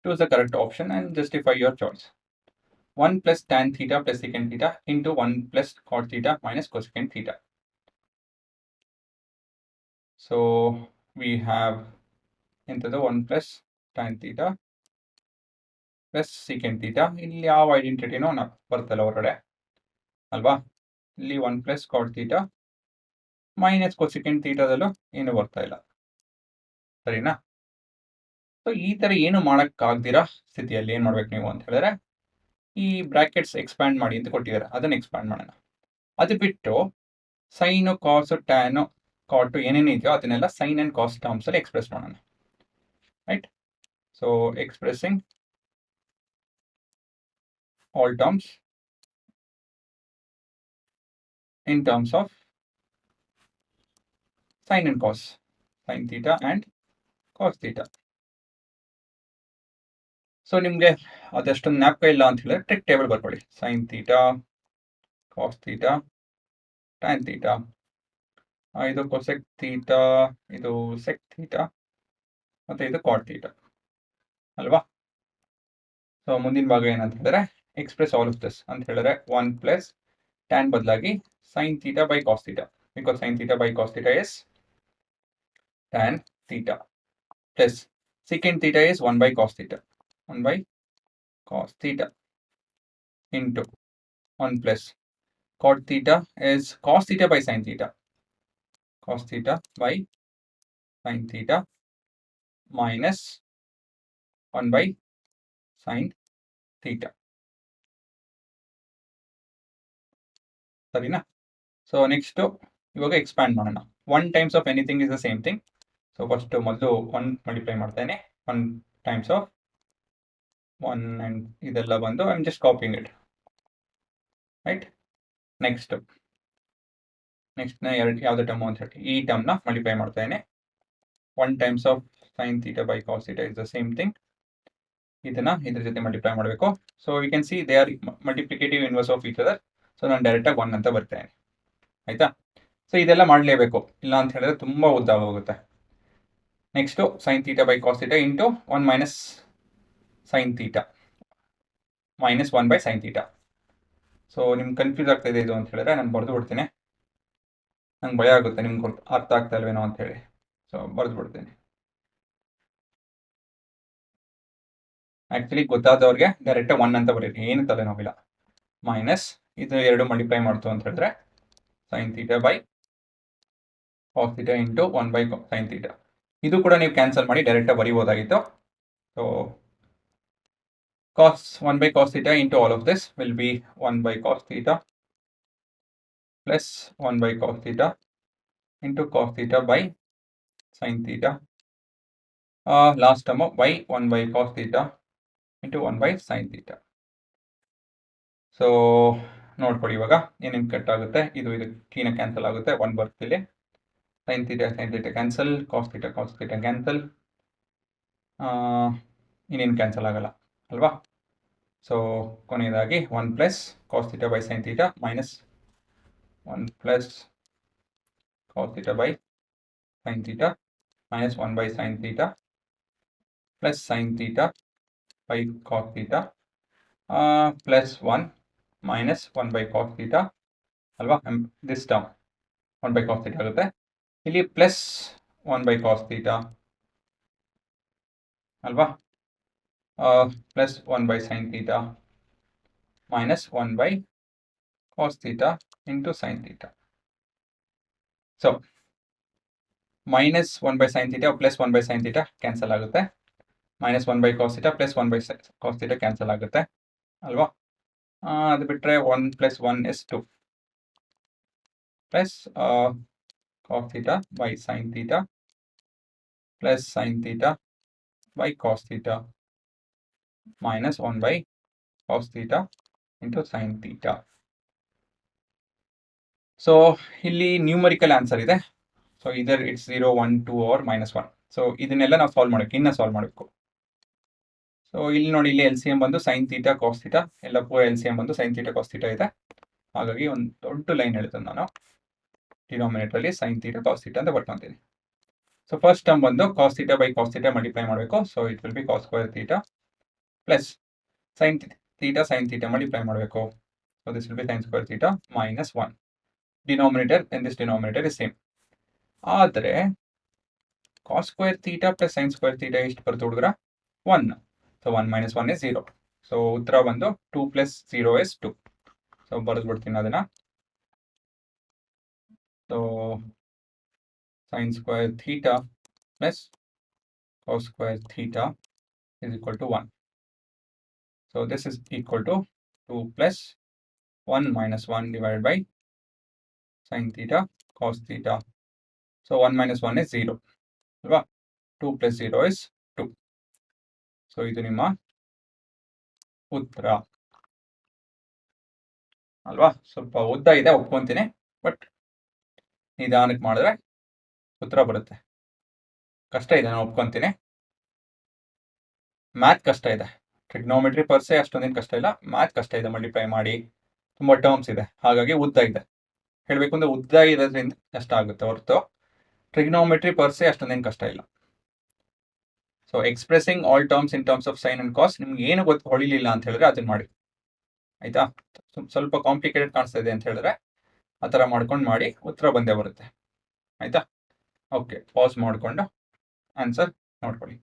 choose the correct option and justify your choice. 1 plus tan theta plus secant theta into 1 plus cot theta minus cosecant theta. So we have into the 1 plus tan theta plus secant theta. ಇಲ್ಲಿ ಯಾವ ಐಡೆಂಟಿಟಿನೋ ಬರ್ತಲ್ಲ ಹೊರಗಡೆ ಅಲ್ವಾ? ಇಲ್ಲಿ 1 plus cot theta minus cosecant thetaದಲ್ಲೂ ಏನು ಬರ್ತಾ ಇಲ್ಲ, ಸರಿನಾ? ಸೊ ಈ ತರ ಏನು ಮಾಡಕ್ಕಾಗ್ದಿರಾ ಸ್ಥಿತಿಯಲ್ಲಿ ಏನ್ ಮಾಡ್ಬೇಕು ನೀವು ಅಂತ ಹೇಳಿದ್ರೆ, ಈ ಬ್ರಾಕೆಟ್ಸ್ ಎಕ್ಸ್ಪ್ಯಾಂಡ್ ಮಾಡಿ ಅಂತ ಕೊಟ್ಟಿದ್ದಾರೆ, ಅದನ್ನ ಎಕ್ಸ್ಪ್ಯಾಂಡ್ ಮಾಡೋಣ. ಅದು ಬಿಟ್ಟು ಸೈನು ಕಾಸು ಟ್ಯಾನು ಕಾಟು ಏನೇನಿದೆಯೋ ಅದನ್ನೆಲ್ಲ ಸೈನ್ ಅಂಡ್ ಕಾಸ್ ಟರ್ಮ್ಸ್ ಅಲ್ಲಿ ಎಕ್ಸ್ಪ್ರೆಸ್ ಮಾಡೋಣ, right? So expressing all terms in terms of sin and cos, sin theta and cos theta. So ನಿಮಗೆ ಅದಷ್ಟೊಂದು ಜ್ಞಾಪಕ ಇಲ್ಲ ಅಂತ ಹೇಳಿದ್ರೆ ಟ್ರಿಕ್ ಟೇಬಲ್ ಬರ್ಕೊಳ್ಳಿ. sin theta, cos theta, tan theta, ಇದು cosec theta, ಇದು sec theta, ಮತ್ತೆ ಇದು cot theta ಅಲ್ವಾ? ಸೊ ಮುಂದಿನ ಭಾಗ ಏನಂತ ಹೇಳಿದ್ರೆ ಎಕ್ಸ್ಪ್ರೆಸ್ ಆಲ್ ಆಫ್ ದಿಸ್ ಅಂತ ಹೇಳಿದ್ರೆ 1 ಪ್ಲಸ್ tan ಬದಲಾಗಿ sin theta by cos theta, because sin theta by cos theta is tan theta, plus secant theta is 1 by cos theta, 1 by cos theta into 1 plus cot theta is cos theta by sin theta, cos theta by sin theta minus 1 by sin theta, ಸರಿನಾ? So next ಇವಾಗ expand ಮಾಡೋಣ. 1 times of anything is the same thing. So first ಮೊದಲು 1 multiply ಮಾಡ್ತೇನೆ, 1 times of 1 and ಇದೆಲ್ಲ ಬಂದು I am just copying it, right? Next ನ ಯಾವ್ದು term ಅಂತ ಹೇಳಿ ಈ ಟರ್ಮ್ನ ಮಲ್ಟಿಪ್ಲೈ ಮಾಡ್ತೇನೆ. 1 times of sin theta by cos theta is the same thing. ಇದನ್ನ ಇದ್ರ ಜೊತೆ ಮಲ್ಟಿಪ್ಲೈ ಮಾಡಬೇಕು. So we can see they are multiplicative inverse of each other. So ನಾನು ಡೈರೆಕ್ಟ್ ಆಗಿ 1 ಅಂತ ಬರ್ತೇನೆ, ಆಯ್ತಾ? ಸೊ ಇದೆಲ್ಲ ಮಾಡಲೇಬೇಕು, ಇಲ್ಲ ಅಂತ ಹೇಳಿದ್ರೆ ತುಂಬಾ ಉದ್ದ ಹೋಗುತ್ತೆ. Next sin theta by cos theta into 1 minus sin theta minus 1 by sin theta. So ನಿಮ್ಗೆ ಕನ್ಫ್ಯೂಸ್ ಆಗ್ತಾ ಇದೆ ಇದು ಅಂತ ಹೇಳಿದ್ರೆ ನಾನು ಬರೆದು ಬಿಡ್ತೀನಿ, ನಂಗೆ ಭಯ ಆಗುತ್ತೆ ನಿಮ್ಗೆ ಅರ್ಥ ಆಗ್ತಾ ಇಲ್ವೇನೋ ಅಂತ ಹೇಳಿ. ಸೊ ಬರೆದು ಬಿಡ್ತೀನಿ. ಆಕ್ಚುಲಿ ಗೊತ್ತಾದವ್ರಿಗೆ ಡೈರೆಕ್ಟ್ 1 ಅಂತ ಬರೀರಿ, ಏನು ತಲೆನೋವಿಲ್ಲ. ಮೈನಸ್ ಇದು 2 ಮಲ್ಟಿಪ್ಲೈ ಮಾಡ್ತು ಅಂತ ಹೇಳಿದ್ರೆ sin theta by cos theta into 1 by sin theta. ಇದು ಕೂಡ ನೀವು ಕ್ಯಾನ್ಸಲ್ ಮಾಡಿ ಡೈರೆಕ್ಟ್ ಆಗಿ ಬರೀಬೋದಾಗಿತ್ತು. So cos 1 by cos theta into all of this will be 1 by cos theta plus 1 by cos theta into cos theta by sin theta. Last term by 1 by cos theta into 1 by sin theta. So ನೋಡ್ಕೊಳ್ಳಿ ಇವಾಗ ಏನೇನು cut ಆಗುತ್ತೆ, ಇದು ಕ್ಲೀನಾಗಿ cancel ಆಗುತ್ತೆ, 1 ಬರ್ತಿಲ್ಲಿ, sin theta cancel, cos theta cancel, ಇನ್ನೇನು cancel ಆಗಲ್ಲ ಅಲ್ವಾ? ಸೊ ಕೊನೆಯದಾಗಿ 1 plus cos theta by sin theta minus 1 plus cos theta by sin theta minus 1 by sin theta plus sin theta by cos theta plus 1 minus 1 by cos theta ಅಲ್ವಾ? This term 1 by cos theta ಆಗುತ್ತೆ. ಇಲ್ಲಿ plus 1 by cos theta ಅಲ್ವಾ? Plus 1 by sin theta minus 1 by cos theta into sin theta. So minus 1 by sin theta plus 1 by sin theta cancel ಆಗುತ್ತೆ, minus 1 by cos theta plus 1 by cos theta cancel ಆಗುತ್ತೆ ಅಲ್ವಾ? ಅದು ಬಿಟ್ಟರೆ 1 plus 1 is 2 plus cos theta by sin theta plus sin theta by cos theta minus 1 by cos theta into sin theta. So ಇಲ್ಲಿ numerical answer ಇದೆ. So ಇದರ್ it's 0, 1, 2 R -1. So ಇದನ್ನೆಲ್ಲ ನಾವು solve ಮಾಡಬೇಕು, ಇನ್ನ ಸಾಲ್ವ್ ಮಾಡಬೇಕು. ಸೊ ಇಲ್ಲಿ ನೋಡಿ, ಇಲ್ಲಿ ಎಲ್ ಸಿ ಎಂ ಬಂದು sin theta cos theta, ಎಲ್ಲಕ್ಕೂ ಎಲ್ ಸಿ ಎಂ ಬಂದು sin theta cos theta ಇದೆ. ಹಾಗಾಗಿ ಒಂದು ದೊಡ್ಡ ಲೈನ್ ಹೇಳ್ತೇನೆ ನಾನು, ಡಿನಾಮಿನೇಟರ್ ಅಲ್ಲಿ sin theta cos theta ಅಂತ ಬರ್ಕೊಂತೀನಿ. ಸೊ ಫಸ್ಟ್ ಟರ್ಮ್ ಬಂದು cos theta by cos theta multiply ಮಾಡಬೇಕು. So it will be cos square theta plus sine theta sine theta multiply ಮಾಡಬೇಕು. So this will be sine square theta minus 1. Denominator in this denominator is same. ಆದರೆ cos square theta plus sine square theta ಎಷ್ಟು ಬರುತ್ತೆ ಹುಡುಗರ? 1. So 1 minus 1 is 0. So ಉತ್ತರ ಬಂದು 2 plus 0 is 2. So ಬರೆದ್ಬಿಡ್ತೀನಿ ಅದನ್ನ. So sin square theta plus cos square theta is equal to 1. So this is equal to 2 plus 1 minus 1 divided by sin theta cos theta. So 1 minus 1 is 0. 2 plus 0 is 2. So ಇದು ನಿಮ್ಮ ಉತ್ತರ ಅಲ್ವಾ? ಸ್ವಲ್ಪ ಉದ್ದ ಇದೆ ಒಪ್ಕೊಂತೀನಿ, but ನಿಧಾನಕ್ಕೆ ಮಾಡಿದ್ರೆ ಉತ್ತರ ಬರುತ್ತೆ. ಕಷ್ಟ ಇದೆ, ನಾನು ಒಪ್ಕೊಂತೀನಿ. ಮ್ಯಾಥ್ ಕಷ್ಟ ಇದೆ. ಟ್ರಿಗ್ನೋಮೆಟ್ರಿ ಪರ್ಸೆ ಅಷ್ಟೊಂದೇನು ಕಷ್ಟ ಇಲ್ಲ, ಮ್ಯಾಥ್ ಕಷ್ಟ ಇದೆ. ಮಲ್ಟಿಪ್ಲೈ ಮಾಡಿ ತುಂಬ ಟರ್ಮ್ಸ್ ಇದೆ, ಹಾಗಾಗಿ ಉದ್ದ ಇದೆ. ಹೇಳಬೇಕು ಅಂದರೆ ಉದ್ದ ಇರೋದ್ರಿಂದ ಕಷ್ಟ ಆಗುತ್ತೆ ಹೊರತು ಟ್ರಿಗ್ನೋಮೆಟ್ರಿ ಪರ್ಸೆ ಅಷ್ಟೊಂದೇನು ಕಷ್ಟ ಇಲ್ಲ. So expressing all terms in terms of sine and cos ನಿಮ್ಗೆ ಏನು ಹೊಳಿಲಿಲ್ಲ ಅಂತ ಹೇಳಿದ್ರೆ ಅದನ್ನ ಮಾಡಿ, ಆಯ್ತಾ? ಸ್ವಲ್ಪ ಕಾಂಪ್ಲಿಕೇಟೆಡ್ ಕಾಣಿಸ್ತಾ ಇದೆ ಅಂತ ಹೇಳಿದ್ರೆ ಆ ಥರ ಮಾಡ್ಕೊಂಡು ಮಾಡಿ, ಉತ್ತರ ಬಂದೇ ಬರುತ್ತೆ. ಆಯ್ತಾ? ಓಕೆ, ಪಾಸ್ ಮಾಡಿಕೊಂಡು ಆನ್ಸರ್ ನೋಡ್ಕೊಳ್ಳಿ.